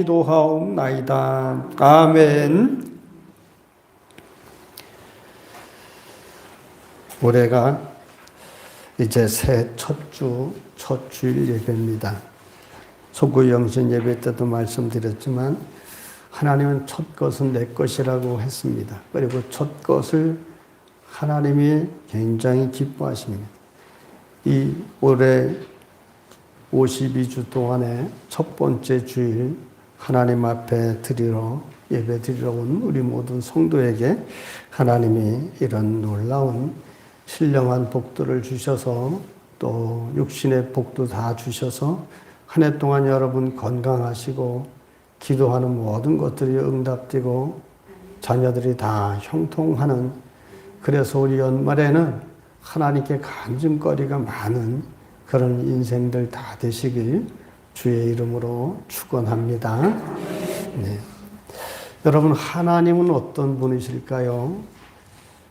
기도하옵나이다. 아멘. 올해가 이제 새 첫 주일 예배입니다. 소구 영신 예배 때도 말씀드렸지만 하나님은 첫 것은 내 것이라고 했습니다. 그리고 첫 것을 하나님이 굉장히 기뻐하십니다. 이 올해 52주 동안의 첫 번째 주일 하나님 앞에 예배 드리러 온 우리 모든 성도에게 하나님이 이런 놀라운 신령한 복들을 주셔서 또 육신의 복도 다 주셔서 한 해 동안 여러분 건강하시고 기도하는 모든 것들이 응답되고 자녀들이 다 형통하는, 그래서 우리 연말에는 하나님께 간증거리가 많은 그런 인생들 다 되시길 주의 이름으로 축원합니다. 네. 여러분, 하나님은 어떤 분이실까요?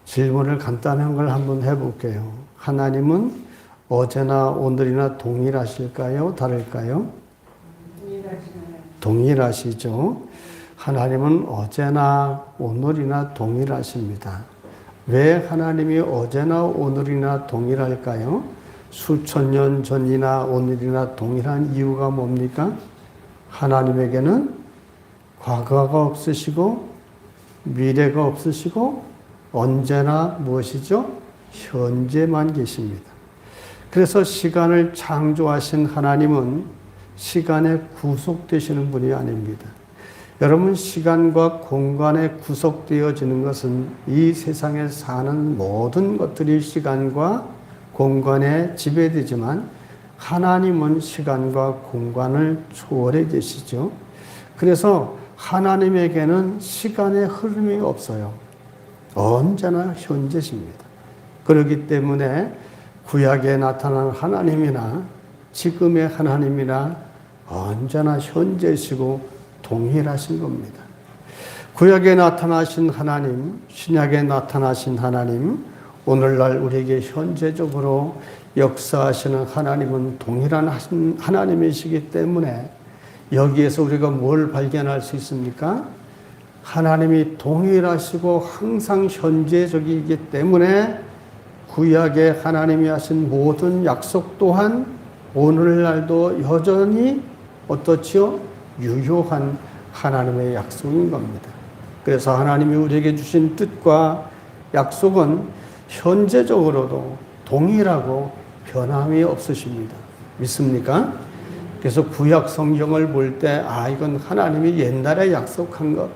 질문을 간단한 걸 한번 해볼게요. 하나님은 어제나 오늘이나 동일하실까요? 다를까요? 동일하시죠. 하나님은 어제나 오늘이나 동일하십니다. 왜 하나님이 어제나 오늘이나 동일할까요? 수천 년 전이나 오늘이나 동일한 이유가 뭡니까? 하나님에게는 과거가 없으시고 미래가 없으시고 언제나 무엇이죠? 현재만 계십니다. 그래서 시간을 창조하신 하나님은 시간에 구속되시는 분이 아닙니다. 여러분, 시간과 공간에 구속되어지는 것은 이 세상에 사는 모든 것들이 시간과 공간에 지배되지만 하나님은 시간과 공간을 초월해 계시죠. 그래서 하나님에게는 시간의 흐름이 없어요. 언제나 현재십니다. 그렇기 때문에 구약에 나타난 하나님이나 지금의 하나님이나 언제나 현재시고 동일하신 겁니다. 구약에 나타나신 하나님, 신약에 나타나신 하나님, 오늘날 우리에게 현재적으로 역사하시는 하나님은 동일한 하나님이시기 때문에 여기에서 우리가 뭘 발견할 수 있습니까? 하나님이 동일하시고 항상 현재적이기 때문에 구약에 하나님이 하신 모든 약속 또한 오늘날도 여전히 어떻지요? 유효한 하나님의 약속인 겁니다. 그래서 하나님이 우리에게 주신 뜻과 약속은 현재적으로도 동일하고 변함이 없으십니다. 믿습니까? 그래서 구약 성경을 볼 때 이건 하나님이 옛날에 약속한 것,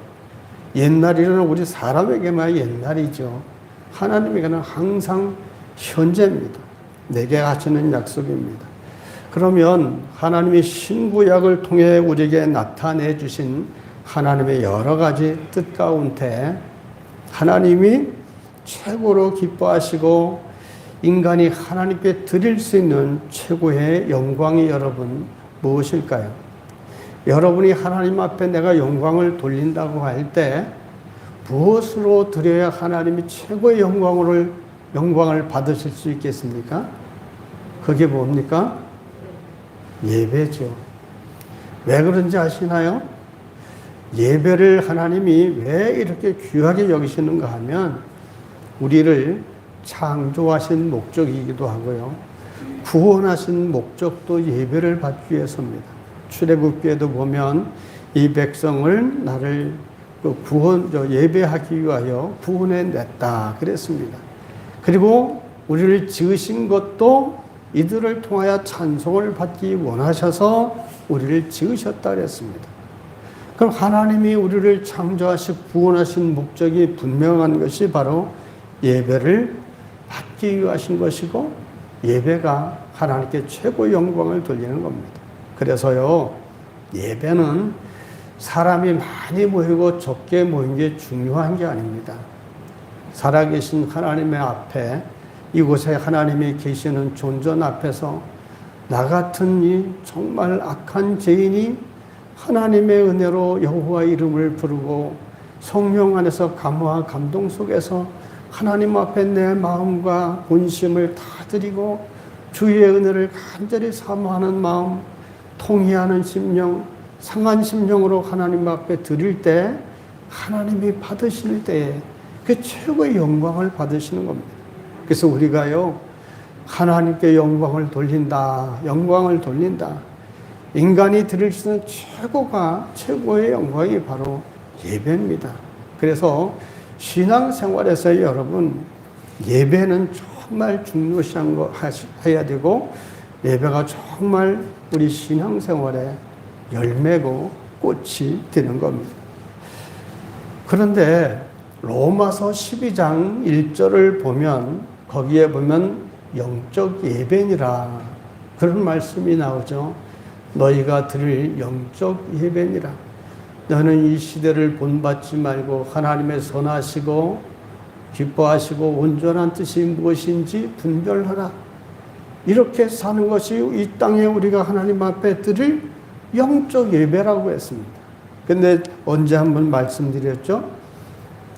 옛날이라는 우리 사람에게만 옛날이죠. 하나님에게는 항상 현재입니다. 내게 하시는 약속입니다. 그러면 하나님이 신구약을 통해 우리에게 나타내 주신 하나님의 여러 가지 뜻 가운데 하나님이 최고로 기뻐하시고 인간이 하나님께 드릴 수 있는 최고의 영광이 여러분 무엇일까요? 여러분이 하나님 앞에 내가 영광을 돌린다고 할 때 무엇으로 드려야 하나님이 최고의 영광을 받으실 수 있겠습니까? 그게 뭡니까? 예배죠. 왜 그런지 아시나요? 예배를 하나님이 왜 이렇게 귀하게 여기시는가 하면 우리를 창조하신 목적이기도 하고요. 구원하신 목적도 예배를 받기 위해서입니다. 출애굽기에도 보면 이 백성을 나를 예배하기 위하여 구원해 냈다 그랬습니다. 그리고 우리를 지으신 것도 이들을 통하여 찬송을 받기 원하셔서 우리를 지으셨다 그랬습니다. 그럼 하나님이 우리를 창조하시고 구원하신 목적이 분명한 것이 바로 예배를 받기 위하신 것이고 예배가 하나님께 최고의 영광을 돌리는 겁니다. 그래서요, 예배는 사람이 많이 모이고 적게 모인 게 중요한 게 아닙니다. 살아계신 하나님의 앞에, 이곳에 하나님이 계시는 존전 앞에서 나 같은 이 정말 악한 죄인이 하나님의 은혜로 여호와 이름을 부르고 성령 안에서 감화와 감동 속에서 하나님 앞에 내 마음과 본심을 다 드리고 주의 은혜를 간절히 사모하는 마음, 통회하는 심령, 상한 심령으로 하나님 앞에 드릴 때 하나님이 받으실 때에 그 최고의 영광을 받으시는 겁니다. 그래서 우리가요, 하나님께 영광을 돌린다. 영광을 돌린다. 인간이 드릴 수 있는 최고의 영광이 바로 예배입니다. 그래서 신앙생활에서 여러분, 예배는 정말 중요시한 거 해야 되고, 예배가 정말 우리 신앙생활의 열매고 꽃이 되는 겁니다. 그런데 로마서 12장 1절을 보면, 거기에 보면 영적 예배니라 그런 말씀이 나오죠. 너희가 드릴 영적 예배니라. 너는 이 시대를 본받지 말고 하나님의 선하시고 기뻐하시고 온전한 뜻이 무엇인지 분별하라. 이렇게 사는 것이 이 땅에 우리가 하나님 앞에 드릴 영적 예배라고 했습니다. 근데 언제 한번 말씀드렸죠?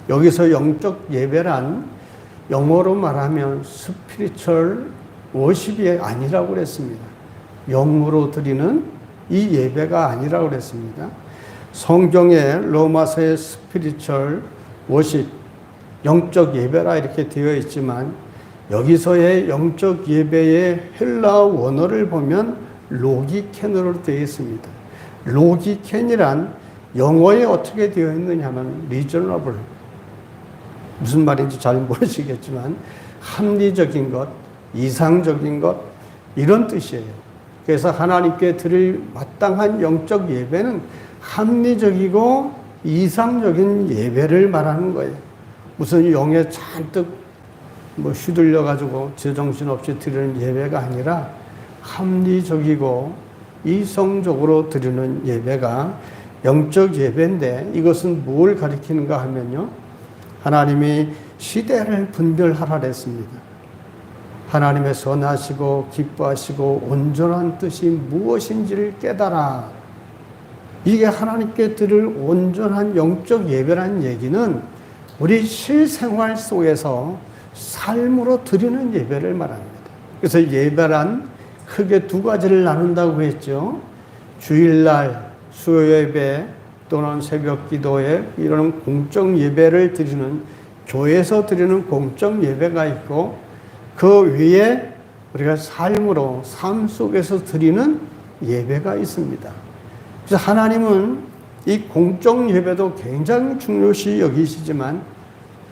여기서 영적 예배란 영어로 말하면 스피리추얼 워십이 아니라고 그랬습니다. 영으로 드리는 이 예배가 아니라고 그랬습니다. 성경에 로마서의 스피리추얼 워십, 영적 예배라 이렇게 되어 있지만 여기서의 영적 예배의 헬라어 원어를 보면 로기켄으로 되어 있습니다. 로기켄이란 영어에 어떻게 되어 있느냐 하면 리저너블, 무슨 말인지 잘 모르시겠지만 합리적인 것, 이상적인 것, 이런 뜻이에요. 그래서 하나님께 드릴 마땅한 영적 예배는 합리적이고 이상적인 예배를 말하는 거예요. 무슨 영에 잔뜩 휘둘려가지고 제정신없이 드리는 예배가 아니라 합리적이고 이성적으로 드리는 예배가 영적 예배인데, 이것은 뭘 가리키는가 하면요, 하나님이 시대를 분별하라 그랬습니다. 하나님의 선하시고 기뻐하시고 온전한 뜻이 무엇인지를 깨달아. 이게 하나님께 드릴 온전한 영적 예배라는 얘기는 우리 실생활 속에서 삶으로 드리는 예배를 말합니다. 그래서 예배란 크게 두 가지를 나눈다고 했죠. 주일날 수요예배 또는 새벽 기도에 이런 공적 예배를 드리는, 교회에서 드리는 공적 예배가 있고, 그 위에 우리가 삶으로, 삶 속에서 드리는 예배가 있습니다. 그래서 하나님은 이 공적 예배도 굉장히 중요시 여기시지만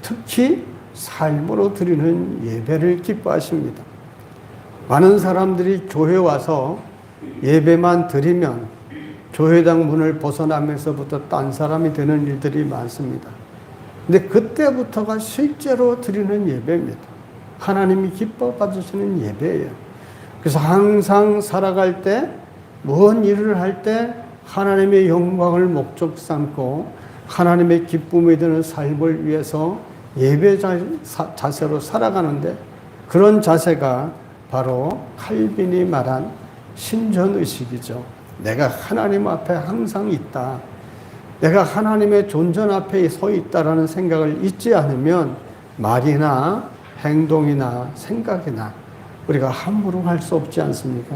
특히 삶으로 드리는 예배를 기뻐하십니다. 많은 사람들이 교회 와서 예배만 드리면 교회당 문을 벗어나면서부터 딴 사람이 되는 일들이 많습니다. 근데 그때부터가 실제로 드리는 예배입니다. 하나님이 기뻐 받으시는 예배예요. 그래서 항상 살아갈 때, 무언 일을 할 때 하나님의 영광을 목적 삼고 하나님의 기쁨이 되는 삶을 위해서 예배 자세로 살아가는데, 그런 자세가 바로 칼빈이 말한 신전의식이죠. 내가 하나님 앞에 항상 있다. 내가 하나님의 존전 앞에 서 있다라는 생각을 잊지 않으면 말이나 행동이나 생각이나 우리가 함부로 할 수 없지 않습니까?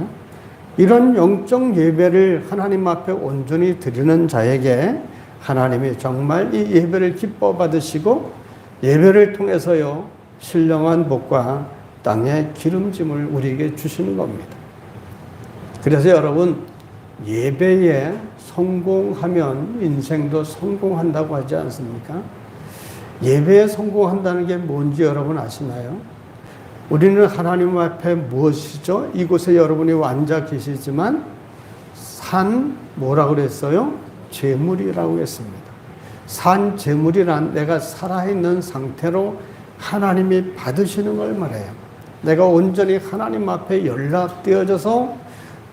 이런 영적 예배를 하나님 앞에 온전히 드리는 자에게 하나님이 정말 이 예배를 기뻐 받으시고 예배를 통해서요, 신령한 복과 땅의 기름짐을 우리에게 주시는 겁니다. 그래서 여러분, 예배에 성공하면 인생도 성공한다고 하지 않습니까? 예배에 성공한다는 게 뭔지 여러분 아시나요? 우리는 하나님 앞에 무엇이죠? 이곳에 여러분이 앉아 계시지만 산 뭐라고 그랬어요? 제물이라고 했습니다. 산 제물이란 내가 살아있는 상태로 하나님이 받으시는 걸 말해요. 내가 온전히 하나님 앞에 연락되어져서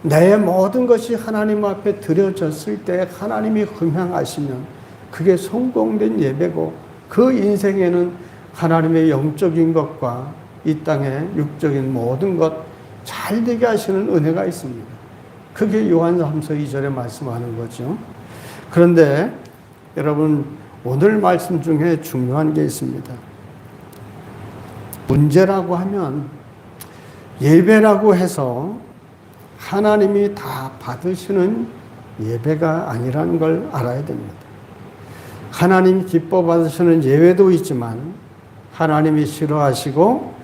내 모든 것이 하나님 앞에 드려졌을 때 하나님이 흠향하시면 그게 성공된 예배고, 그 인생에는 하나님의 영적인 것과 이 땅의 육적인 모든 것 잘 되게 하시는 은혜가 있습니다. 그게 요한삼서 2절에 말씀하는 거죠. 그런데 여러분, 오늘 말씀 중에 중요한 게 있습니다. 문제라고 하면 예배라고 해서 하나님이 다 받으시는 예배가 아니라는 걸 알아야 됩니다. 하나님 기뻐 받으시는 예배도 있지만 하나님이 싫어하시고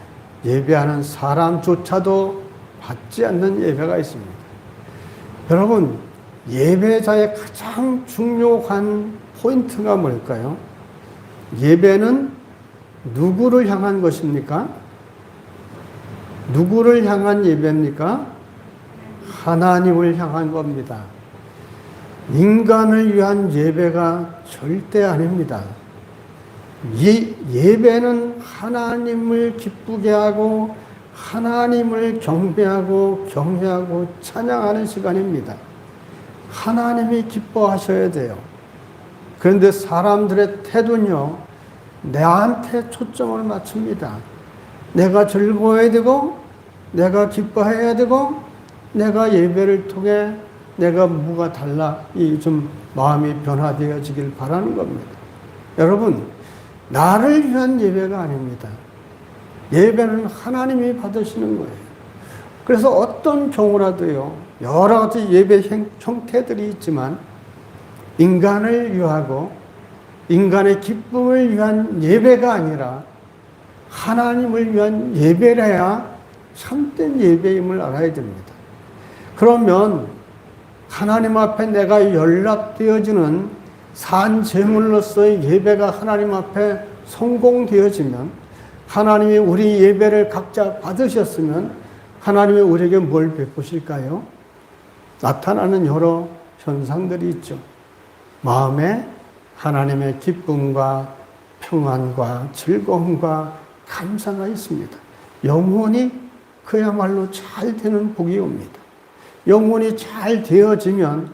예배하는 사람조차도 받지 않는 예배가 있습니다. 여러분, 예배자의 가장 중요한 포인트가 뭘까요? 예배는 누구를 향한 것입니까? 누구를 향한 예배입니까? 하나님을 향한 겁니다. 인간을 위한 예배가 절대 아닙니다. 예배는 하나님을 기쁘게 하고 하나님을 경배하고 경외하고 찬양하는 시간입니다. 하나님이 기뻐하셔야 돼요. 그런데 사람들의 태도는요, 나한테 초점을 맞춥니다. 내가 즐거워야 되고, 내가 기뻐해야 되고, 내가 예배를 통해 내가 뭐가 달라, 좀 마음이 변화되어지길 바라는 겁니다. 여러분, 나를 위한 예배가 아닙니다. 예배는 하나님이 받으시는 거예요. 그래서 어떤 경우라도요, 여러 가지 예배 형태들이 있지만 인간을 위하고 인간의 기쁨을 위한 예배가 아니라 하나님을 위한 예배라야 참된 예배임을 알아야 됩니다. 그러면 하나님 앞에 내가 연락되어지는 산 제물로서의 예배가 하나님 앞에 성공되어지면, 하나님이 우리 예배를 각자 받으셨으면 하나님이 우리에게 뭘 베푸실까요? 나타나는 여러 현상들이 있죠. 마음에 하나님의 기쁨과 평안과 즐거움과 감사가 있습니다. 영혼이 그야말로 잘 되는 복이 옵니다. 영혼이 잘 되어지면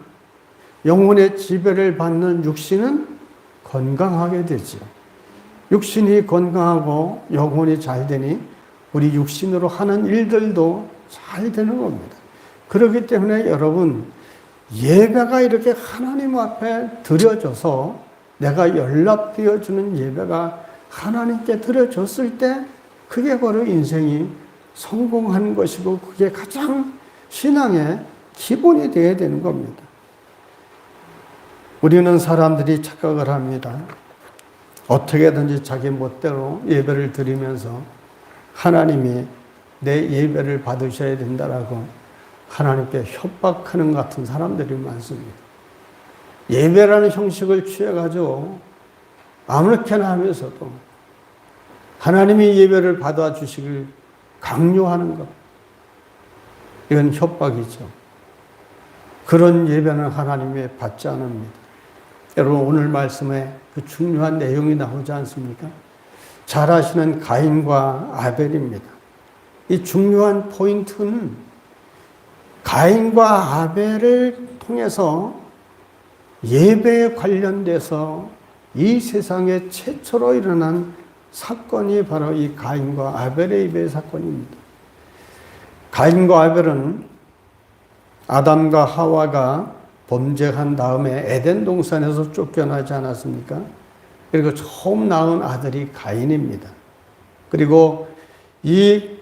영혼의 지배를 받는 육신은 건강하게 되죠. 육신이 건강하고 영혼이 잘 되니 우리 육신으로 하는 일들도 잘 되는 겁니다. 그렇기 때문에 여러분, 예배가 이렇게 하나님 앞에 드려져서 내가 연락되어주는 예배가 하나님께 드려졌을 때 그게 바로 인생이 성공한 것이고 그게 가장 신앙의 기본이 되어야 되는 겁니다. 우리는 사람들이 착각을 합니다. 어떻게든지 자기 멋대로 예배를 드리면서 하나님이 내 예배를 받으셔야 된다라고 하나님께 협박하는 것 같은 사람들이 많습니다. 예배라는 형식을 취해가지고 아무렇게나 하면서도 하나님이 예배를 받아주시길 강요하는 것, 이건 협박이죠. 그런 예배는 하나님이 받지 않습니다. 여러분, 오늘 말씀에 그 중요한 내용이 나오지 않습니까? 잘 아시는 가인과 아벨입니다. 이 중요한 포인트는 가인과 아벨을 통해서 예배에 관련돼서 이 세상에 최초로 일어난 사건이 바로 이 가인과 아벨의 예배 사건입니다. 가인과 아벨은 아담과 하와가 범죄한 다음에 에덴 동산에서 쫓겨나지 않았습니까? 그리고 처음 낳은 아들이 가인입니다. 그리고 이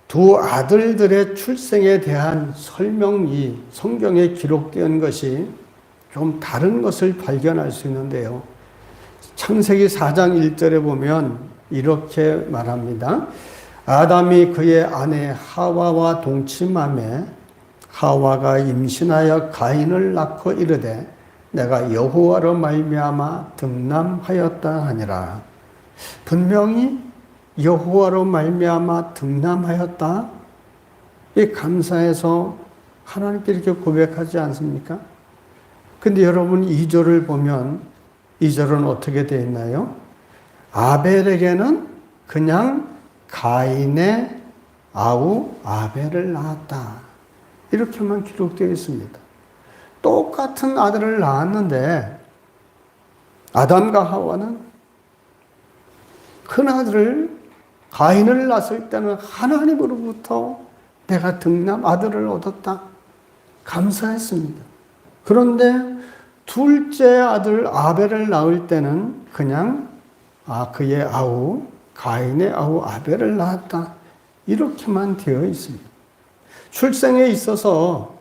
두 아들들의 출생에 대한 설명이 성경에 기록된 것이 좀 다른 것을 발견할 수 있는데요. 창세기 4장 1절에 보면 이렇게 말합니다. 아담이 그의 아내 하와와 동침하매 하와가 임신하여 가인을 낳고 이르되 내가 여호와로 말미암아 등남하였다 하니라. 분명히 여호와로 말미암아 등남하였다. 이 감사해서 하나님께 이렇게 고백하지 않습니까? 근데 여러분 2절을 보면 2절은 어떻게 되어 있나요? 아벨에게는 그냥 가인의 아우 아벨을 낳았다. 이렇게만 기록되어 있습니다. 똑같은 아들을 낳았는데 아담과 하와는 큰 아들을 가인을 낳았을 때는 하나님으로부터 내가 등남 아들을 얻었다. 감사했습니다. 그런데 둘째 아들 아벨을 낳을 때는 그냥 그의 아우 가인의 아우 아벨을 낳았다. 이렇게만 되어 있습니다. 출생에 있어서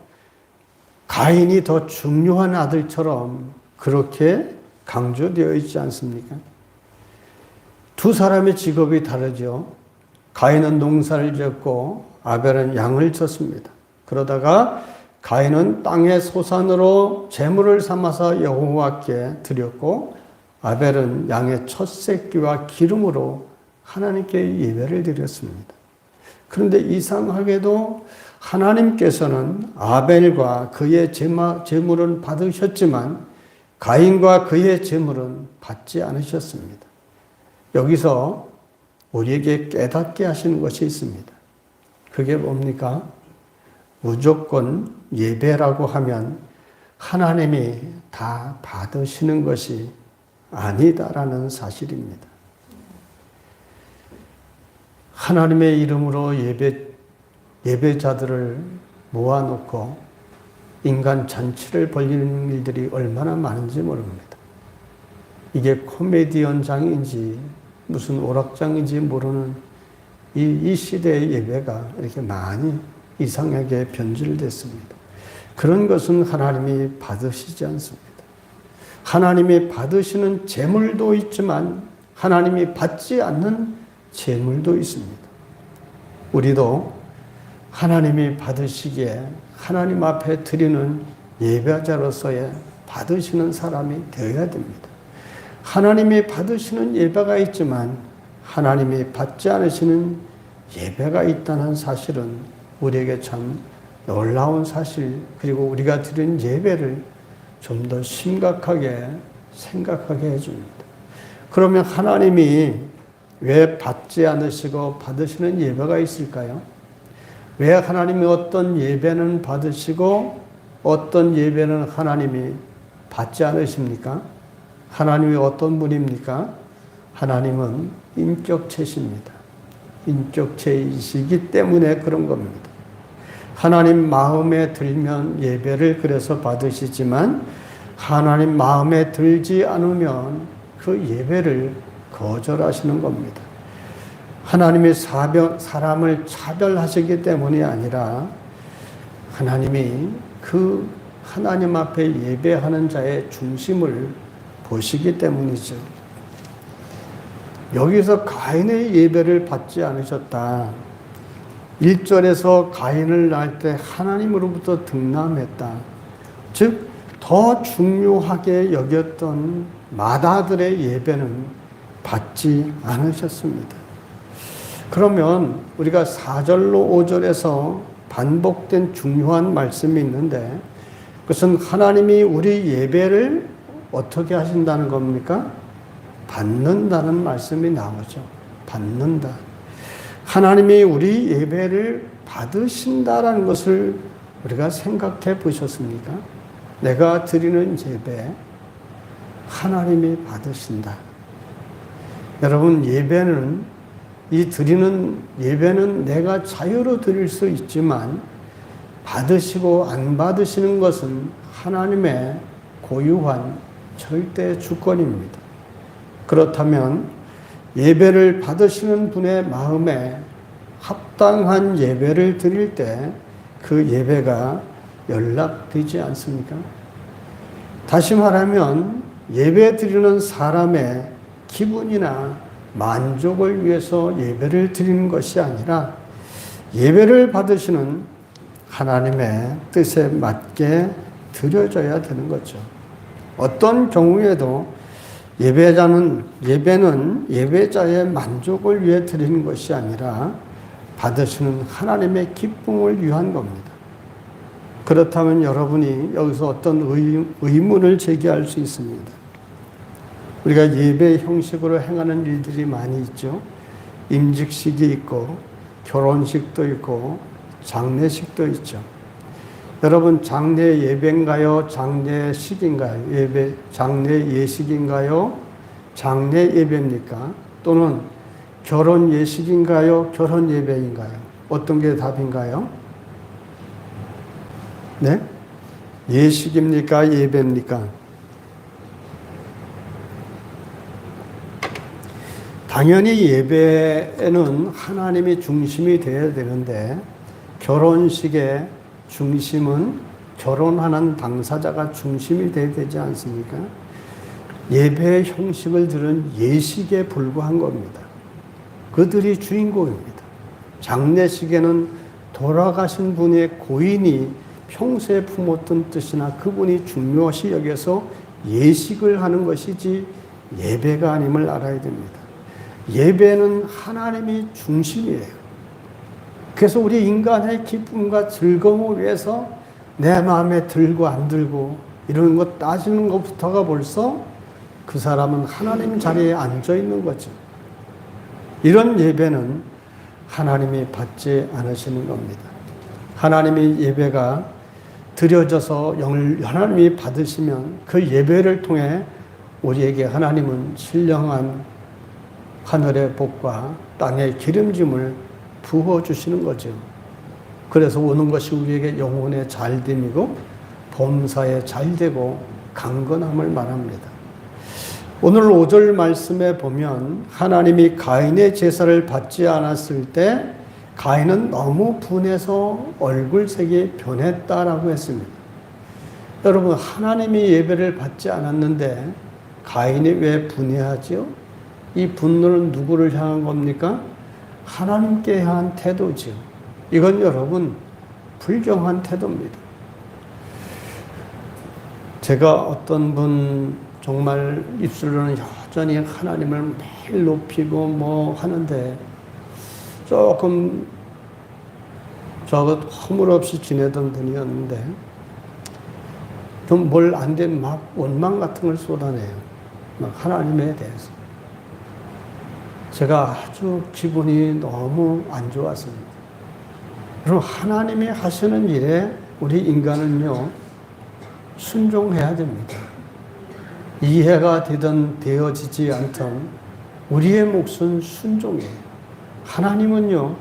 가인이 더 중요한 아들처럼 그렇게 강조되어 있지 않습니까? 두 사람의 직업이 다르죠. 가인은 농사를 짓고 아벨은 양을 쳤습니다. 그러다가 가인은 땅의 소산으로 제물을 삼아서 여호와께 드렸고 아벨은 양의 첫 새끼와 기름으로 하나님께 예배를 드렸습니다. 그런데 이상하게도 하나님께서는 아벨과 그의 제물은 받으셨지만 가인과 그의 제물은 받지 않으셨습니다. 여기서 우리에게 깨닫게 하시는 것이 있습니다. 그게 뭡니까? 무조건 예배라고 하면 하나님이 다 받으시는 것이 아니다라는 사실입니다. 하나님의 이름으로 예배자들을 모아놓고 인간 잔치를 벌이는 일들이 얼마나 많은지 모릅니다. 이게 코미디언장인지 무슨 오락장인지 모르는 이 시대의 예배가 이렇게 많이 이상하게 변질됐습니다. 그런 것은 하나님이 받으시지 않습니다. 하나님이 받으시는 제물도 있지만 하나님이 받지 않는 제물도 있습니다. 우리도 하나님이 받으시기에 하나님 앞에 드리는 예배자로서의 받으시는 사람이 되어야 됩니다. 하나님이 받으시는 예배가 있지만 하나님이 받지 않으시는 예배가 있다는 사실은 우리에게 참 놀라운 사실, 그리고 우리가 드린 예배를 좀 더 심각하게 생각하게 해줍니다. 그러면 하나님이 왜 받지 않으시고 받으시는 예배가 있을까요? 왜 하나님이 어떤 예배는 받으시고 어떤 예배는 하나님이 받지 않으십니까? 하나님이 어떤 분입니까? 하나님은 인격체십니다. 인격체이시기 때문에 그런 겁니다. 하나님 마음에 들면 예배를 그래서 받으시지만 하나님 마음에 들지 않으면 그 예배를 거절하시는 겁니다. 하나님이 사람을 차별하시기 때문이 아니라 하나님이 그 하나님 앞에 예배하는 자의 중심을 보시기 때문이죠. 여기서 가인의 예배를 받지 않으셨다. 1절에서 가인을 낳을 때 하나님으로부터 등남했다. 즉, 더 중요하게 여겼던 맏아들의 예배는 받지 않으셨습니다. 그러면 우리가 4절로 5절에서 반복된 중요한 말씀이 있는데 그것은 하나님이 우리 예배를 어떻게 하신다는 겁니까? 받는다는 말씀이 나오죠. 받는다. 하나님이 우리 예배를 받으신다라는 것을 우리가 생각해 보셨습니까? 내가 드리는 예배, 하나님이 받으신다. 여러분, 드리는 예배는 내가 자유로 드릴 수 있지만 받으시고 안 받으시는 것은 하나님의 고유한 절대 주권입니다. 그렇다면 예배를 받으시는 분의 마음에 합당한 예배를 드릴 때 그 예배가 연락되지 않습니까? 다시 말하면 예배 드리는 사람의 기분이나 만족을 위해서 예배를 드리는 것이 아니라 예배를 받으시는 하나님의 뜻에 맞게 드려져야 되는 거죠. 어떤 경우에도 예배는 예배자의 만족을 위해 드리는 것이 아니라 받으시는 하나님의 기쁨을 위한 겁니다. 그렇다면 여러분이 여기서 어떤 의문을 제기할 수 있습니다. 우리가 예배 형식으로 행하는 일들이 많이 있죠. 임직식이 있고 결혼식도 있고 장례식도 있죠. 여러분, 장례 예배인가요? 장례식인가요? 장례 예식인가요? 장례 예배입니까? 또는 결혼 예식인가요? 결혼 예배인가요? 어떤 게 답인가요? 네? 예식입니까? 예배입니까? 당연히 예배에는 하나님이 중심이 되어야 되는데 결혼식의 중심은 결혼하는 당사자가 중심이 돼야 되지 않습니까? 예배의 형식을 들은 예식에 불과한 겁니다. 그들이 주인공입니다. 장례식에는 돌아가신 분의 고인이 평소에 품었던 뜻이나 그분이 중요시 여겨서 예식을 하는 것이지 예배가 아님을 알아야 됩니다. 예배는 하나님이 중심이에요. 그래서 우리 인간의 기쁨과 즐거움을 위해서 내 마음에 들고 안 들고 이런 것 따지는 것부터가 벌써 그 사람은 하나님 자리에 앉아 있는 거죠. 이런 예배는 하나님이 받지 않으시는 겁니다. 하나님의 예배가 드려져서 하나님이 받으시면 그 예배를 통해 우리에게 하나님은 신령한 하늘의 복과 땅의 기름짐을 부어주시는 거죠. 그래서 오는 것이 우리에게 영혼의 잘됨이고 범사에 잘되고 강건함을 말합니다. 오늘 5절 말씀에 보면 하나님이 가인의 제사를 받지 않았을 때 가인은 너무 분해서 얼굴색이 변했다라고 했습니다. 여러분, 하나님이 예배를 받지 않았는데 가인이 왜 분해하지요? 이 분노는 누구를 향한 겁니까? 하나님께 향한 태도지요. 이건 여러분 불경한 태도입니다. 제가 어떤 분 정말 입술로는 여전히 하나님을 매일 높이고 뭐 하는데 조금 허물없이 지내던 분이었는데 좀 뭘 안 되면 막 원망 같은 걸 쏟아내요. 막 하나님에 대해서. 제가 아주 기분이 너무 안 좋았습니다. 그럼 하나님이 하시는 일에 우리 인간은요, 순종해야 됩니다. 이해가 되든 되어지지 않든 우리의 몫은 순종이에요. 하나님은요,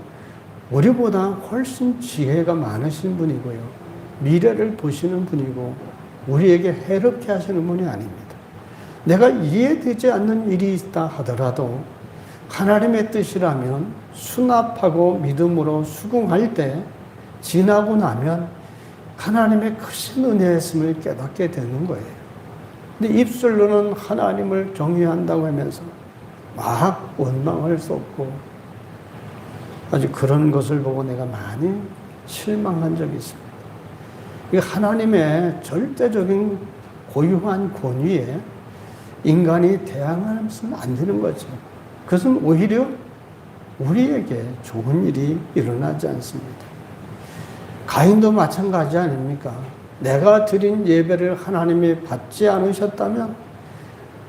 우리보다 훨씬 지혜가 많으신 분이고요, 미래를 보시는 분이고 우리에게 해롭게 하시는 분이 아닙니다. 내가 이해되지 않는 일이 있다 하더라도 하나님의 뜻이라면 수납하고 믿음으로 수긍할 때 지나고 나면 하나님의 크신 은혜였음을 깨닫게 되는 거예요. 근데 입술로는 하나님을 경외한다고 하면서 막 원망을 쏟고 아주 그런 것을 보고 내가 많이 실망한 적이 있습니다. 이 하나님의 절대적인 고유한 권위에 인간이 대항하면서는 안 되는 거죠. 그것은 오히려 우리에게 좋은 일이 일어나지 않습니다. 가인도 마찬가지 아닙니까? 내가 드린 예배를 하나님이 받지 않으셨다면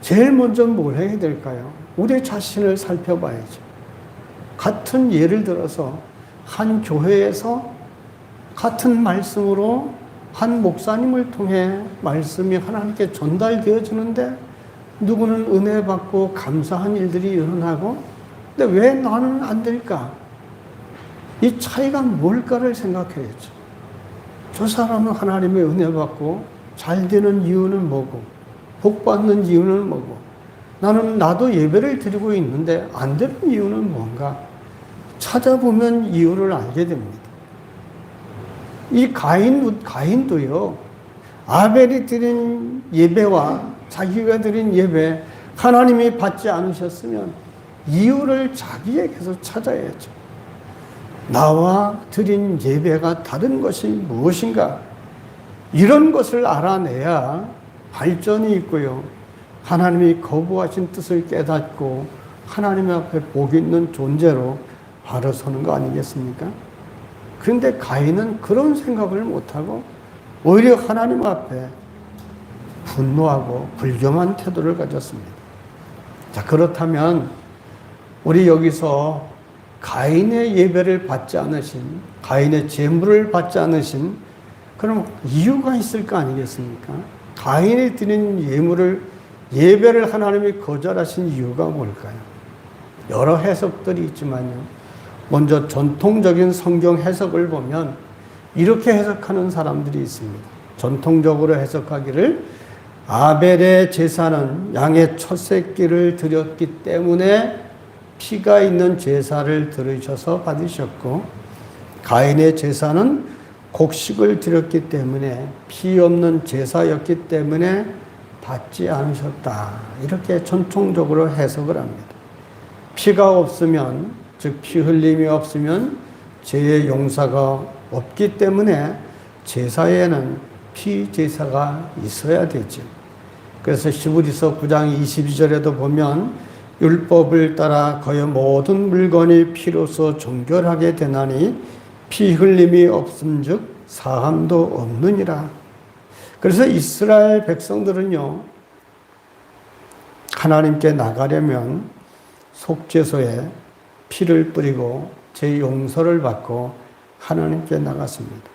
제일 먼저 뭘 해야 될까요? 우리 자신을 살펴봐야죠. 같은 예를 들어서 한 교회에서 같은 말씀으로 한 목사님을 통해 말씀이 하나님께 전달되어지는데 누구는 은혜 받고 감사한 일들이 일어나고 근데 왜 나는 안 될까? 이 차이가 뭘까를 생각해야죠. 저 사람은 하나님의 은혜 받고 잘 되는 이유는 뭐고 복 받는 이유는 뭐고 나도 예배를 드리고 있는데 안 되는 이유는 뭔가 찾아보면 이유를 알게 됩니다. 이 가인도요, 아벨이 드린 예배와 자기가 드린 예배 하나님이 받지 않으셨으면 이유를 자기에게서 찾아야죠. 나와 드린 예배가 다른 것이 무엇인가? 이런 것을 알아내야 발전이 있고요. 하나님이 거부하신 뜻을 깨닫고 하나님 앞에 복 있는 존재로 바로 서는 거 아니겠습니까? 그런데 가인은 그런 생각을 못하고 오히려 하나님 앞에 분노하고 불경한 태도를 가졌습니다. 자, 그렇다면 우리 여기서 가인의 예배를 받지 않으신, 가인의 제물을 받지 않으신 그럼 이유가 있을 거 아니겠습니까? 가인이 드린 예배를 하나님이 거절하신 이유가 뭘까요? 여러 해석들이 있지만요. 먼저 전통적인 성경 해석을 보면 이렇게 해석하는 사람들이 있습니다. 전통적으로 해석하기를 아벨의 제사는 양의 첫 새끼를 드렸기 때문에 피가 있는 제사를 들으셔서 받으셨고 가인의 제사는 곡식을 드렸기 때문에, 피 없는 제사였기 때문에 받지 않으셨다. 이렇게 전통적으로 해석을 합니다. 피가 없으면, 즉 피 흘림이 없으면 죄의 용서가 없기 때문에 제사에는 피 제사가 있어야 되죠. 그래서 히브리서 9장 22절에도 보면 율법을 따라 거의 모든 물건이 피로서 정결하게 되나니 피 흘림이 없음즉 사함도 없느니라. 그래서 이스라엘 백성들은요, 하나님께 나가려면 속죄소에 피를 뿌리고 죄 용서를 받고 하나님께 나갔습니다.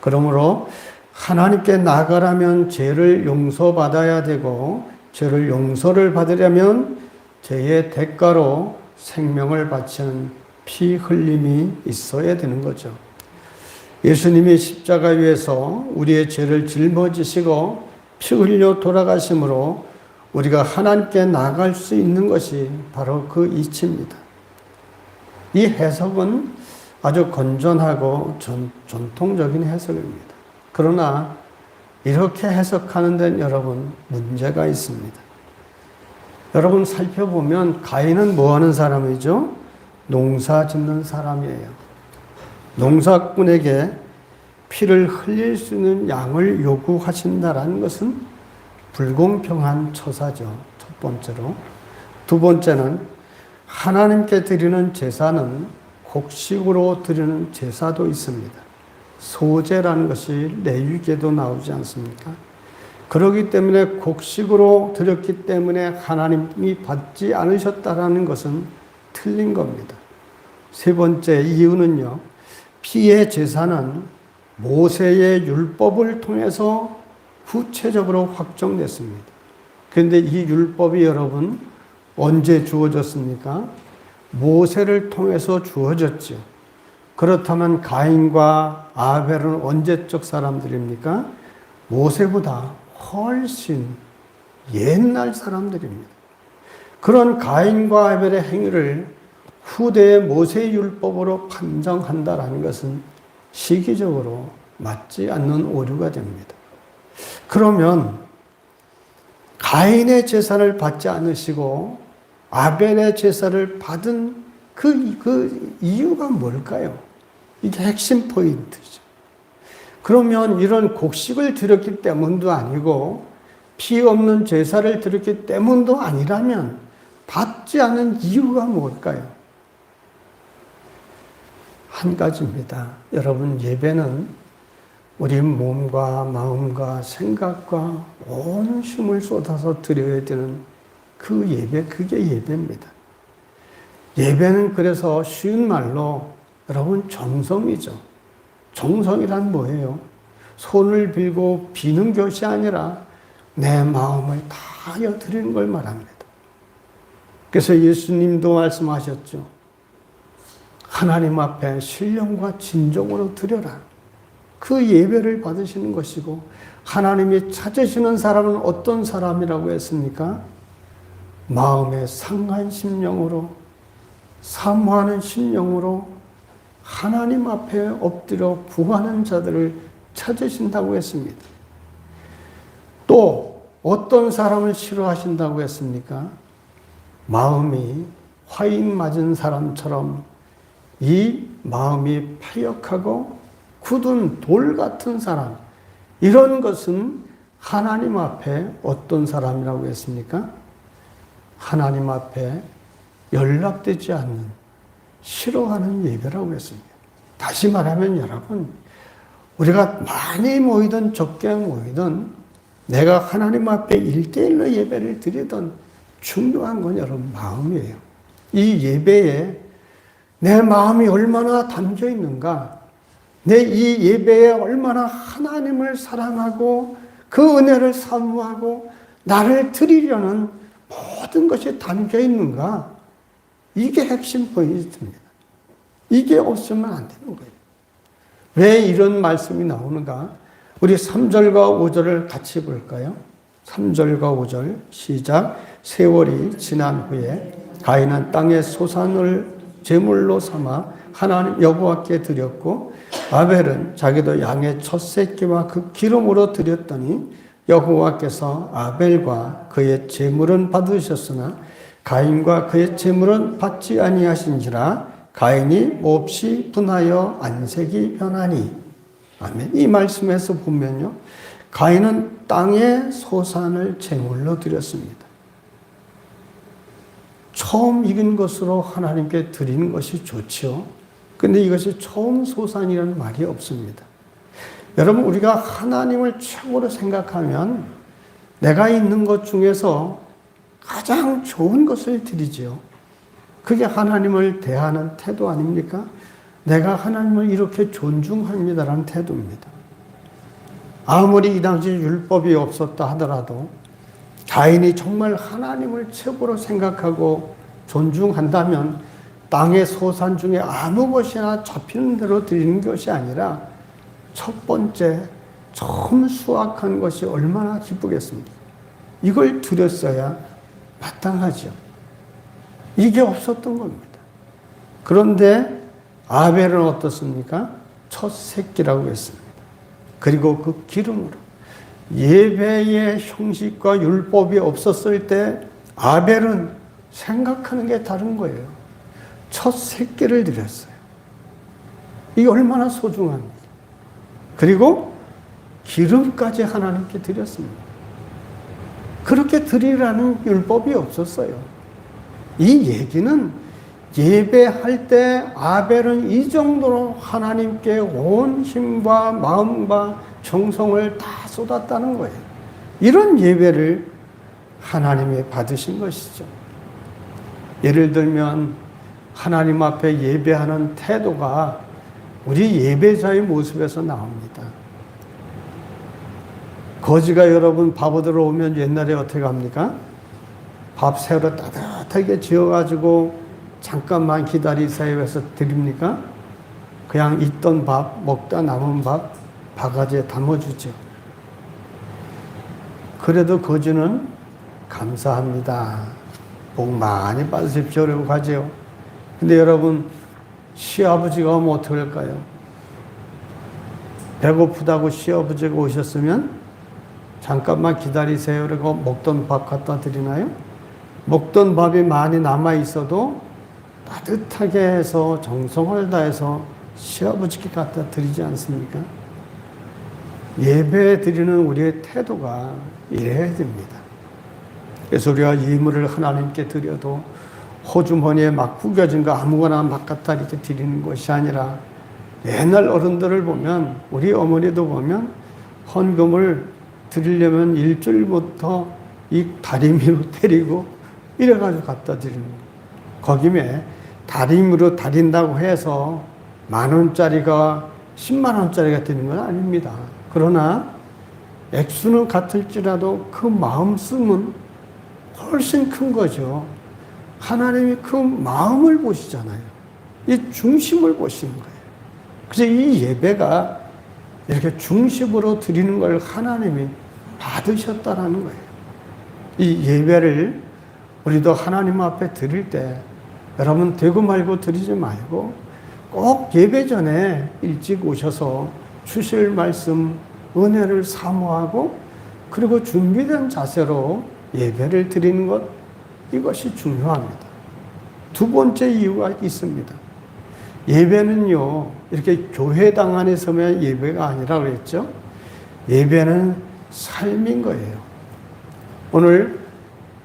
그러므로 하나님께 나가려면 죄를 용서받아야 되고, 죄를 용서를 받으려면 죄의 대가로 생명을 바치는 피 흘림이 있어야 되는 거죠. 예수님이 십자가 위에서 우리의 죄를 짊어지시고 피 흘려 돌아가심으로 우리가 하나님께 나아갈 수 있는 것이 바로 그 이치입니다. 이 해석은 아주 건전하고 전통적인 해석입니다. 그러나 이렇게 해석하는 데는 여러분 문제가 있습니다. 여러분 살펴보면 가인은 뭐 하는 사람이죠? 농사 짓는 사람이에요. 농사꾼에게 피를 흘릴 수 있는 양을 요구하신다는 것은 불공평한 처사죠. 첫 번째로. 두 번째는 하나님께 드리는 제사는 곡식으로 드리는 제사도 있습니다. 소제라는 것이 레위기에도 나오지 않습니까? 그렇기 때문에 곡식으로 드렸기 때문에 하나님이 받지 않으셨다라는 것은 틀린 겁니다. 세 번째 이유는요, 피의 제사는 모세의 율법을 통해서 구체적으로 확정됐습니다. 그런데 이 율법이 여러분 언제 주어졌습니까? 모세를 통해서 주어졌죠. 그렇다면 가인과 아벨은 언제적 사람들입니까? 모세보다 훨씬 옛날 사람들입니다. 그런 가인과 아벨의 행위를 후대의 모세 율법으로 판정한다라는 것은 시기적으로 맞지 않는 오류가 됩니다. 그러면 가인의 제사를 받지 않으시고 아벨의 제사를 받은 그 이유가 뭘까요? 이게 핵심 포인트죠. 그러면 이런 곡식을 드렸기 때문도 아니고 피 없는 제사를 드렸기 때문도 아니라면 받지 않은 이유가 뭘까요? 한 가지입니다. 여러분, 예배는 우리 몸과 마음과 생각과 온 힘을 쏟아서 드려야 되는 그 예배, 그게 예배입니다. 예배는 그래서 쉬운 말로 여러분 정성이죠. 정성이란 뭐예요? 손을 빌고 비는 것이 아니라 내 마음을 다하여 드리는 걸 말합니다. 그래서 예수님도 말씀하셨죠. 하나님 앞에 신령과 진정으로 드려라. 그 예배를 받으시는 것이고, 하나님이 찾으시는 사람은 어떤 사람이라고 했습니까? 마음에 상한 심령으로, 사모하는 심령으로 하나님 앞에 엎드려 구하는 자들을 찾으신다고 했습니다. 또 어떤 사람을 싫어하신다고 했습니까? 마음이 화인 맞은 사람처럼 이 마음이 패역하고 굳은 돌 같은 사람, 이런 것은 하나님 앞에 어떤 사람이라고 했습니까? 하나님 앞에 연락되지 않는, 싫어하는 예배라고 했습니다. 다시 말하면 여러분, 우리가 많이 모이든 적게 모이든 내가 하나님 앞에 1:1로 예배를 드리던 중요한 건 여러분 마음이에요. 이 예배에 내 마음이 얼마나 담겨 있는가, 내 이 예배에 얼마나 하나님을 사랑하고 그 은혜를 사모하고 나를 드리려는 모든 것이 담겨 있는가, 이게 핵심 포인트입니다. 이게 없으면 안 되는 거예요. 왜 이런 말씀이 나오는가? 우리 3절과 5절을 같이 볼까요? 3절과 5절 시작. 세월이 지난 후에 가인은 땅의 소산을 제물로 삼아 하나님 여호와께 드렸고 아벨은 자기도 양의 첫 새끼와 그 기름으로 드렸더니 여호와께서 아벨과 그의 제물은 받으셨으나 가인과 그의 제물은 받지 아니하신지라 가인이 몹시 분하여 안색이 변하니. 아멘. 이 말씀에서 보면요, 가인은 땅의 소산을 제물로 드렸습니다. 처음 익은 것으로 하나님께 드리는 것이 좋죠. 근데 이것이 처음 소산이라는 말이 없습니다. 여러분, 우리가 하나님을 최고로 생각하면 내가 있는 것 중에서 가장 좋은 것을 드리죠. 그게 하나님을 대하는 태도 아닙니까? 내가 하나님을 이렇게 존중합니다라는 태도입니다. 아무리 이 당시 율법이 없었다 하더라도 가인이 정말 하나님을 최고로 생각하고 존중한다면 땅의 소산 중에 아무 것이나 잡히는 대로 드리는 것이 아니라 첫 번째 처음 수확한 것이 얼마나 기쁘겠습니까? 이걸 드렸어야 마땅하죠. 이게 없었던 겁니다. 그런데 아벨은 어떻습니까? 첫 새끼라고 했습니다. 그리고 그 기름으로. 예배의 형식과 율법이 없었을 때 아벨은 생각하는 게 다른 거예요. 첫 새끼를 드렸어요. 이게 얼마나 소중합니까? 그리고 기름까지 하나님께 드렸습니다. 그렇게 드리라는 율법이 없었어요. 이 얘기는 예배할 때 아벨은 이 정도로 하나님께 온 힘과 마음과 정성을 다 쏟았다는 거예요. 이런 예배를 하나님이 받으신 것이죠. 예를 들면 하나님 앞에 예배하는 태도가 우리 예배자의 모습에서 나옵니다. 거지가 여러분 밥 얻으러 오면 옛날에 어떻게 합니까? 밥 새로 따뜻하게 지어가지고 잠깐만 기다리세요 해서 드립니까? 그냥 있던 밥, 먹다 남은 밥 바가지에 담아주죠. 그래도 거지는 감사합니다. 복 많이 받으십시오. 라고 가죠. 근데 여러분, 시아버지가 오면 어떻게 할까요? 배고프다고 시아버지가 오셨으면 잠깐만 기다리세요. 라고 먹던 밥 갖다 드리나요? 먹던 밥이 많이 남아 있어도 따뜻하게 해서 정성을 다해서 시아버지께 갖다 드리지 않습니까? 예배 드리는 우리의 태도가 이래야 됩니다. 그래서 우리가 예물을 하나님께 드려도 호주머니에 막 구겨진 거 아무거나 막 갖다 이렇게 드리는 것이 아니라 옛날 어른들을 보면, 우리 어머니도 보면 헌금을 드리려면 일주일부터 이 다리미로 때리고 이래가지고 갖다 드리는 거예요. 거기에 다리미로 다린다고 해서 10,000원짜리가 100,000원짜리가 되는 건 아닙니다. 그러나 액수는 같을지라도 그 마음씀은 훨씬 큰 거죠. 하나님이 그 마음을 보시잖아요. 이 중심을 보시는 거예요. 그래서 이 예배가 이렇게 중심으로 드리는 걸 하나님이 받으셨다라는 거예요. 이 예배를 우리도 하나님 앞에 드릴 때 여러분 되고 말고 드리지 말고 꼭 예배 전에 일찍 오셔서 주실 말씀, 은혜를 사모하고 그리고 준비된 자세로 예배를 드리는 것, 이것이 중요합니다. 두 번째 이유가 있습니다. 예배는요, 이렇게 교회당 안에 서면 예배가 아니라 그랬죠. 예배는 삶인 거예요. 오늘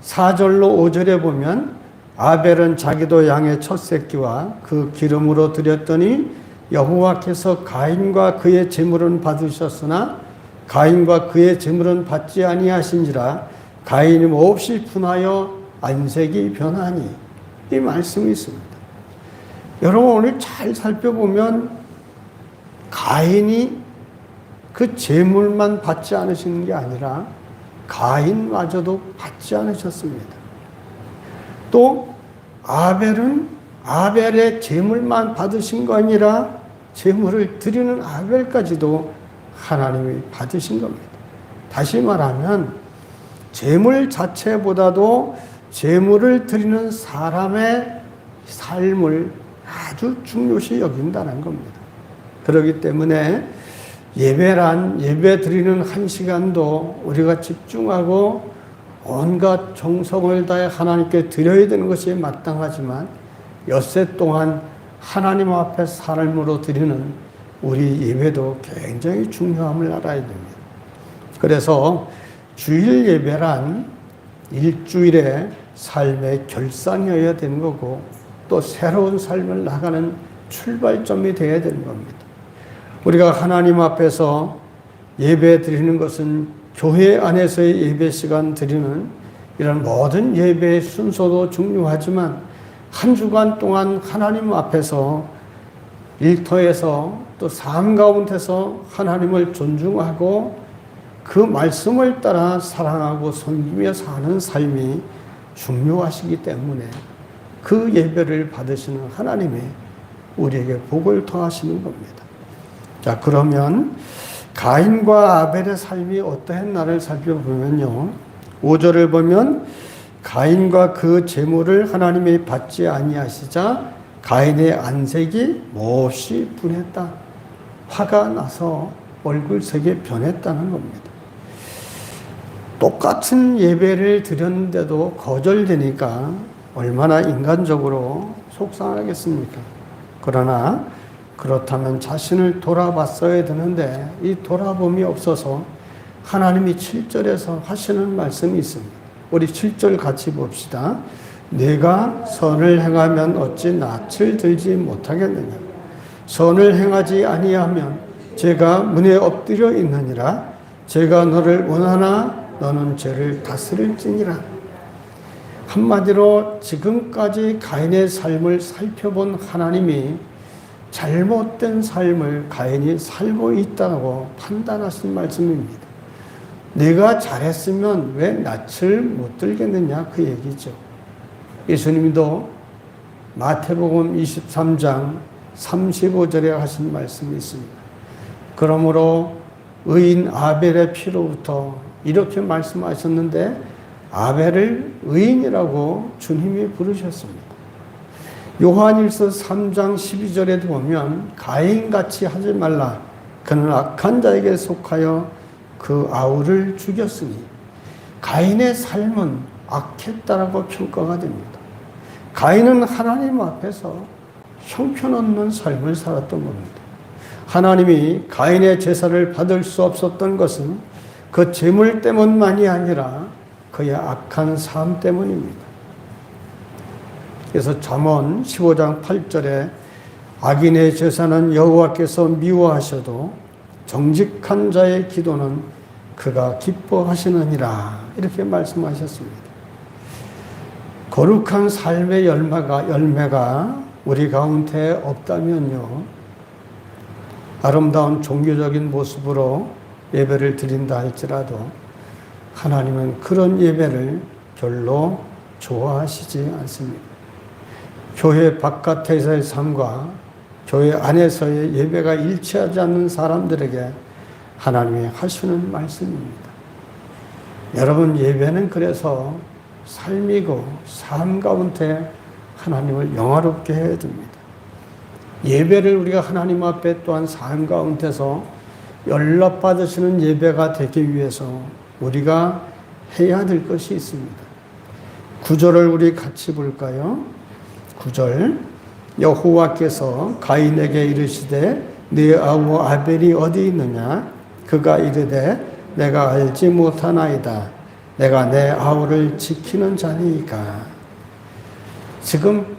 4절로 5절에 보면 아벨은 자기도 양의 첫 새끼와 그 기름으로 드렸더니 여호와께서 가인과 그의 제물은 받으셨으나 가인과 그의 제물은 받지 아니하신지라 가인이 몹시 분하여 안색이 변하니. 이 말씀이 있습니다. 여러분 오늘 잘 살펴보면 가인이 그 제물만 받지 않으시는 게 아니라 가인마저도 받지 않으셨습니다. 또 아벨은 아벨의 제물만 받으신 거 아니라 제물을 드리는 아벨까지도 하나님이 받으신 겁니다. 다시 말하면 제물 자체보다도 제물을 드리는 사람의 삶을 아주 중요시 여긴다는 겁니다. 그렇기 때문에 예배란 예배 드리는 한 시간도 우리가 집중하고 온갖 정성을 다해 하나님께 드려야 되는 것이 마땅하지만 엿새 동안 하나님 앞에 삶으로 드리는 우리 예배도 굉장히 중요함을 알아야 됩니다. 그래서 주일 예배란 일주일의 삶의 결산이어야 되는 거고 또 새로운 삶을 나가는 출발점이 되어야 되는 겁니다. 우리가 하나님 앞에서 예배 드리는 것은 교회 안에서의 예배 시간 드리는 이런 모든 예배의 순서도 중요하지만 한 주간 동안 하나님 앞에서 일터에서 또 삶 가운데서 하나님을 존중하고 그 말씀을 따라 사랑하고 섬기며 사는 삶이 중요하시기 때문에 그 예배를 받으시는 하나님이 우리에게 복을 더하시는 겁니다. 자, 그러면 가인과 아벨의 삶이 어떠했나를 살펴보면요. 5절을 보면 가인과 그 제물을 하나님이 받지 아니하시자 가인의 안색이 몹시 분했다. 화가 나서 얼굴색이 변했다는 겁니다. 똑같은 예배를 드렸는데도 거절되니까 얼마나 인간적으로 속상하겠습니까? 그러나 그렇다면 자신을 돌아봤어야 되는데 이 돌아봄이 없어서 하나님이 7절에서 하시는 말씀이 있습니다. 우리 7절 같이 봅시다. 내가 선을 행하면 어찌 낯을 들지 못하겠느냐. 선을 행하지 아니하면 제가 문에 엎드려 있느니라. 제가 너를 원하나 너는 죄를 다스릴지니라. 한마디로 지금까지 가인의 삶을 살펴본 하나님이 잘못된 삶을 가인이 살고 있다고 판단하신 말씀입니다. 내가 잘했으면 왜 낯을 못 들겠느냐 그 얘기죠. 예수님도 마태복음 23장 35절에 하신 말씀이 있습니다. 그러므로 의인 아벨의 피로부터 이렇게 말씀하셨는데 아벨을 의인이라고 주님이 부르셨습니다. 요한일서 3장 12절에도 보면 가인같이 하지 말라. 그는 악한 자에게 속하여 그 아우를 죽였으니 가인의 삶은 악했다라고 평가가 됩니다. 가인은 하나님 앞에서 형편없는 삶을 살았던 겁니다. 하나님이 가인의 제사를 받을 수 없었던 것은 그 재물 때문만이 아니라 그의 악한 삶 때문입니다. 그래서 잠언 15장 8절에 악인의 제사는 여호와께서 미워하셔도 정직한 자의 기도는 그가 기뻐하시느니라 이렇게 말씀하셨습니다. 거룩한 삶의 열매가 우리 가운데 없다면요, 아름다운 종교적인 모습으로 예배를 드린다 할지라도 하나님은 그런 예배를 별로 좋아하시지 않습니다. 교회 바깥에서의 삶과 교회 안에서의 예배가 일치하지 않는 사람들에게 하나님이 하시는 말씀입니다. 여러분, 예배는 그래서 삶이고 삶 가운데 하나님을 영화롭게 해야 됩니다. 예배를 우리가 하나님 앞에 또한 삶 가운데서 연락받으시는 예배가 되기 위해서 우리가 해야 될 것이 있습니다. 9절을 우리 같이 볼까요? 9절 여호와께서 가인에게 이르시되 네 아우 아벨이 어디 있느냐? 그가 이르되 내가 알지 못하나이다. 내가 내 아우를 지키는 자니이까. 지금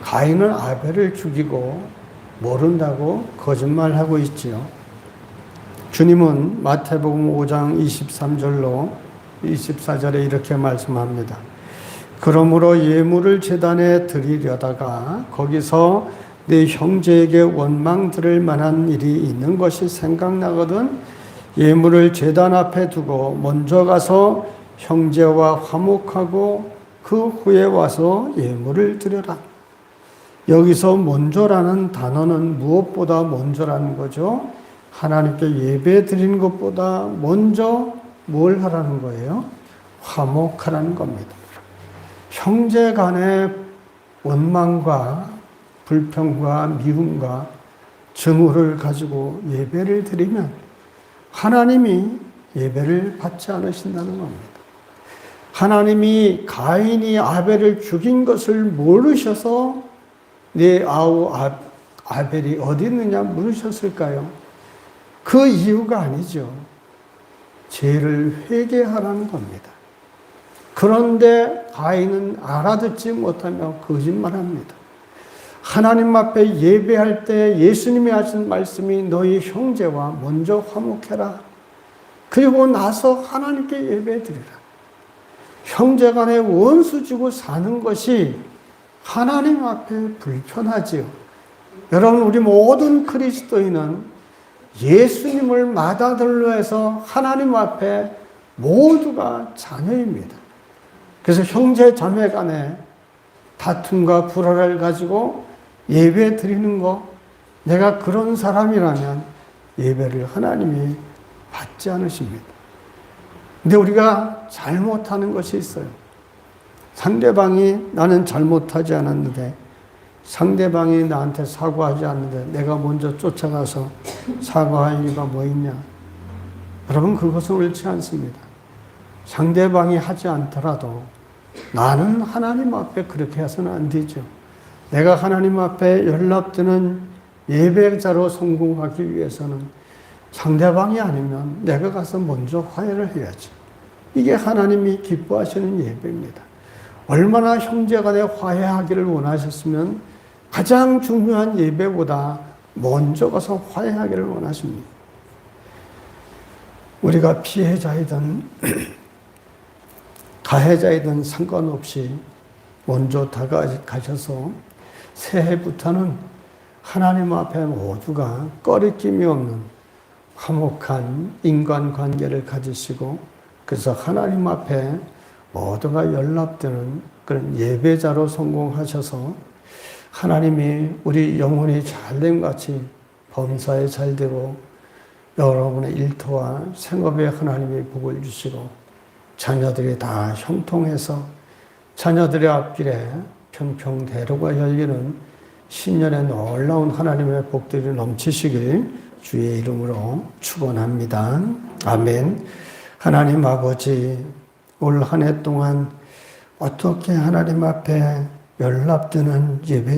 가인은 아벨을 죽이고 모른다고 거짓말하고 있지요. 주님은 마태복음 5장 23절로 24절에 이렇게 말씀합니다. 그러므로 예물을 제단에 드리려다가 거기서 네 형제에게 원망 들을 만한 일이 있는 것이 생각나거든 예물을 제단 앞에 두고 먼저 가서 형제와 화목하고 그 후에 와서 예물을 드려라. 여기서 먼저라는 단어는 무엇보다 먼저라는 거죠? 하나님께 예배 드리는 것보다 먼저 뭘 하라는 거예요? 화목하라는 겁니다. 형제 간의 원망과 불평과 미움과 증오를 가지고 예배를 드리면 하나님이 예배를 받지 않으신다는 겁니다. 하나님이 가인이 아벨을 죽인 것을 모르셔서 내 아우 아벨이 어디 있느냐 물으셨을까요? 그 이유가 아니죠. 죄를 회개하라는 겁니다. 그런데 가인은 알아듣지 못하며 거짓말합니다. 하나님 앞에 예배할 때 예수님이 하신 말씀이 너희 형제와 먼저 화목해라. 그리고 나서 하나님께 예배드리라. 형제간에 원수 주고 사는 것이 하나님 앞에 불편하지요. 여러분, 우리 모든 그리스도인은 예수님을 맏아들로 해서 하나님 앞에 모두가 자녀입니다. 그래서 형제 자매 간에 다툼과 불화를 가지고 예배 드리는 거, 내가 그런 사람이라면 예배를 하나님이 받지 않으십니다. 근데 우리가 잘못하는 것이 있어요. 상대방이 나는 잘못하지 않았는데 상대방이 나한테 사과하지 않는데 내가 먼저 쫓아가서 사과할 이유가 뭐 있냐? 여러분, 그것은 옳지 않습니다. 상대방이 하지 않더라도 나는 하나님 앞에 그렇게 해서는 안 되죠. 내가 하나님 앞에 연락드는 예배자로 성공하기 위해서는 상대방이 아니면 내가 가서 먼저 화해를 해야지. 이게 하나님이 기뻐하시는 예배입니다. 얼마나 형제간에 화해하기를 원하셨으면 가장 중요한 예배보다 먼저 가서 화해하기를 원하십니다. 우리가 피해자이든 가해자이든 상관없이 먼저 다가가셔서 새해부터는 하나님 앞에 모두가 꺼리낌이 없는 화목한 인간관계를 가지시고, 그래서 하나님 앞에 모두가 연락되는 그런 예배자로 성공하셔서 하나님이 우리 영혼이 잘됨 같이 범사에 잘되고 여러분의 일터와 생업에 하나님이 복을 주시고 자녀들이 다 형통해서 자녀들의 앞길에 평평대로가 열리는 신년의 놀라운 하나님의 복들이 넘치시길 주의 이름으로 축원합니다. 아멘. 하나님 아버지, 올 한 해 동안 어떻게 하나님 앞에 연락드는 예배